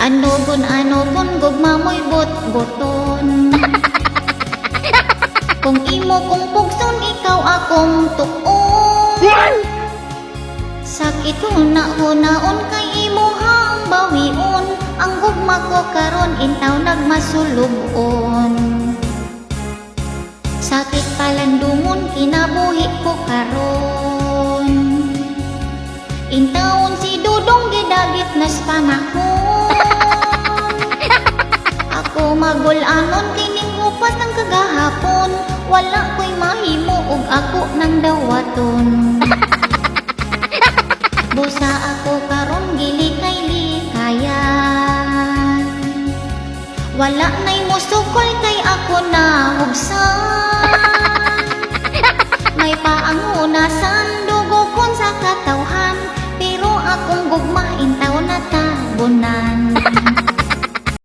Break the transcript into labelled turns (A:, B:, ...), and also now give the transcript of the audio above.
A: Ano gon gugma mo'y bot-boton. Kung imo kong pugson, ikaw akong tuon. Sakit huna-hunaon kay imo hang bawion. Ang gugma ko karon intaw nagmasulubon. Sakit palandumon kinabuhi ko karon. Intawon si Dudong gidagit nas panahon. Ako magul-anon kining upas ng kagahapon. Wala ko'y mahimo ug ako nang dawaton. Busa ako karon gilikay-likayan. Wala na'y musukol kay ako na hugsan. May paangunasan dugokon sa katawhan, pero akong gugma intaw na tabunan.